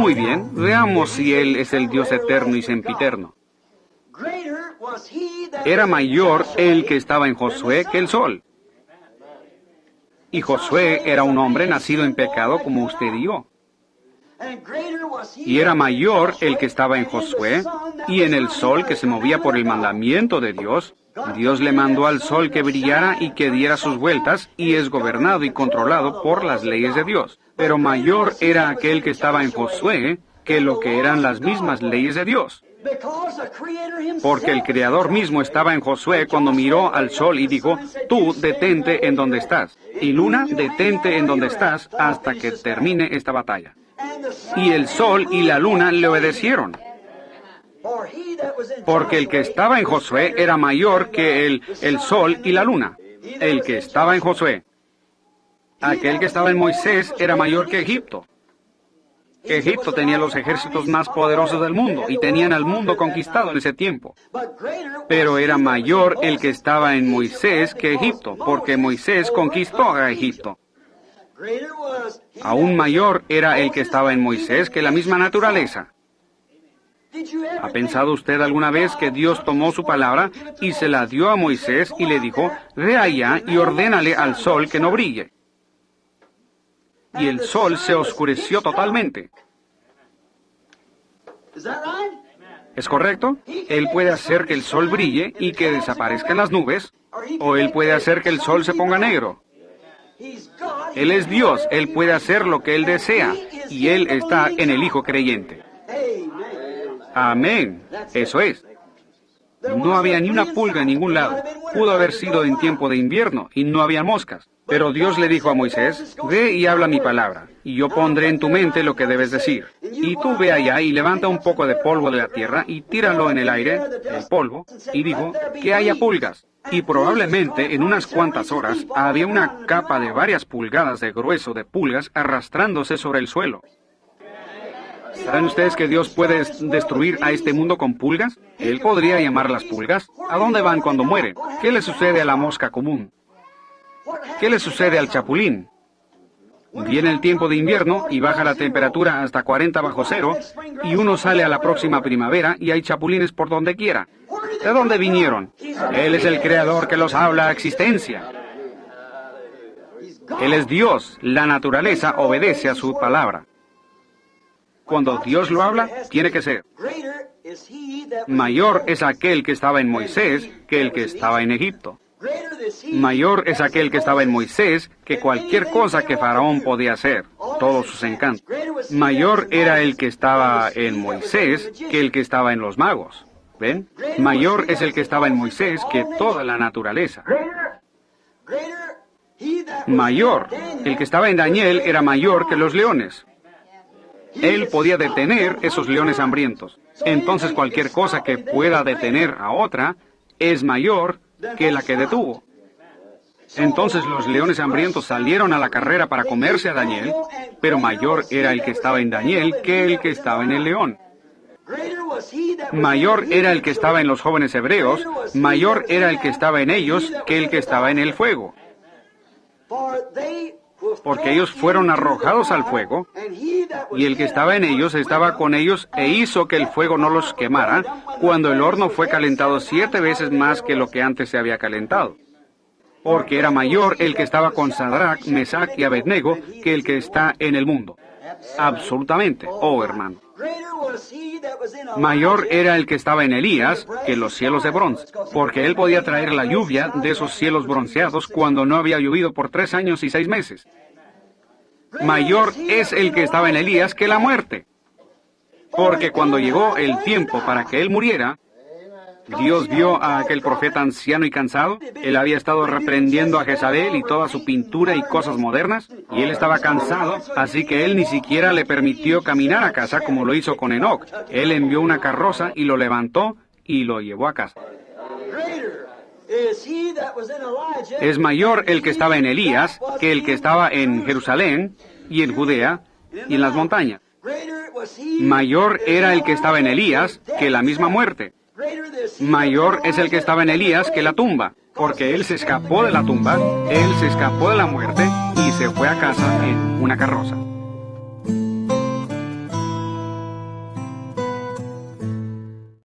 Muy bien, veamos si Él es el Dios eterno y sempiterno. Era mayor el que estaba en Josué que el sol. Y Josué era un hombre nacido en pecado como usted y yo. Y era mayor el que estaba en Josué y en el sol que se movía por el mandamiento de Dios. Dios le mandó al sol que brillara y que diera sus vueltas, y es gobernado y controlado por las leyes de Dios. Pero mayor era aquel que estaba en Josué que lo que eran las mismas leyes de Dios. Porque el Creador mismo estaba en Josué cuando miró al sol y dijo, tú detente en donde estás, y luna, detente en donde estás hasta que termine esta batalla. Y el sol y la luna le obedecieron. Porque el que estaba en Josué era mayor que el sol y la luna. El que estaba en Josué. Aquel que estaba en Moisés era mayor que Egipto. Egipto tenía los ejércitos más poderosos del mundo y tenían al mundo conquistado en ese tiempo. Pero era mayor el que estaba en Moisés que Egipto, porque Moisés conquistó a Egipto. Aún mayor era el que estaba en Moisés que la misma naturaleza. ¿Ha pensado usted alguna vez que Dios tomó su palabra y se la dio a Moisés y le dijo, ve allá y ordénale al sol que no brille? Y el sol se oscureció totalmente. ¿Es correcto? Él puede hacer que el sol brille y que desaparezcan las nubes, o Él puede hacer que el sol se ponga negro. Él es Dios, Él puede hacer lo que Él desea, y Él está en el Hijo creyente. Amén. Eso es. No había ni una pulga en ningún lado. Pudo haber sido en tiempo de invierno y no había moscas. Pero Dios le dijo a Moisés, ve y habla mi palabra, y yo pondré en tu mente lo que debes decir. Y tú ve allá y levanta un poco de polvo de la tierra y tíralo en el aire, el polvo, y dijo, que haya pulgas. Y probablemente en unas cuantas horas había una capa de varias pulgadas de grueso de pulgas arrastrándose sobre el suelo. ¿Saben ustedes que Dios puede destruir a este mundo con pulgas? Él podría llamar las pulgas. ¿A dónde van cuando mueren? ¿Qué le sucede a la mosca común? ¿Qué le sucede al chapulín? Viene el tiempo de invierno y baja la temperatura hasta 40 bajo cero, y uno sale a la próxima primavera y hay chapulines por donde quiera. ¿De dónde vinieron? Él es el Creador que los habla a existencia. Él es Dios. La naturaleza obedece a su palabra. Cuando Dios lo habla, tiene que ser. Mayor es aquel que estaba en Moisés que el que estaba en Egipto. Mayor es aquel que estaba en Moisés que cualquier cosa que Faraón podía hacer, todos sus encantos. Mayor era el que estaba en Moisés que el que estaba en los magos. ¿Ven? Mayor es el que estaba en Moisés que toda la naturaleza. Mayor, el que estaba en Daniel era mayor que los leones. Él podía detener esos leones hambrientos. Entonces cualquier cosa que pueda detener a otra es mayor que la que detuvo. Entonces los leones hambrientos salieron a la carrera para comerse a Daniel, pero mayor era el que estaba en Daniel que el que estaba en el león. Mayor era el que estaba en los jóvenes hebreos, mayor era el que estaba en ellos que el que estaba en el fuego. Porque ellos fueron arrojados al fuego, y el que estaba en ellos estaba con ellos e hizo que el fuego no los quemara, cuando el horno fue calentado 7 veces más que lo que antes se había calentado. Porque era mayor el que estaba con Sadrach, Mesach y Abednego que el que está en el mundo. Absolutamente, oh hermano. Mayor era el que estaba en Elías que los cielos de bronce, porque él podía traer la lluvia de esos cielos bronceados cuando no había llovido por 3 años y 6 meses. Mayor es el que estaba en Elías que la muerte, porque cuando llegó el tiempo para que él muriera, Dios vio a aquel profeta anciano y cansado. Él había estado reprendiendo a Jezabel y toda su pintura y cosas modernas, y él estaba cansado, así que él ni siquiera le permitió caminar a casa como lo hizo con Enoc. Él envió una carroza y lo levantó y lo llevó a casa. Es mayor el que estaba en Elías que el que estaba en Jerusalén y en Judea y en las montañas. Mayor era el que estaba en Elías que la misma muerte. Mayor es el que estaba en Elías que la tumba, porque él se escapó de la tumba, él se escapó de la muerte y se fue a casa en una carroza.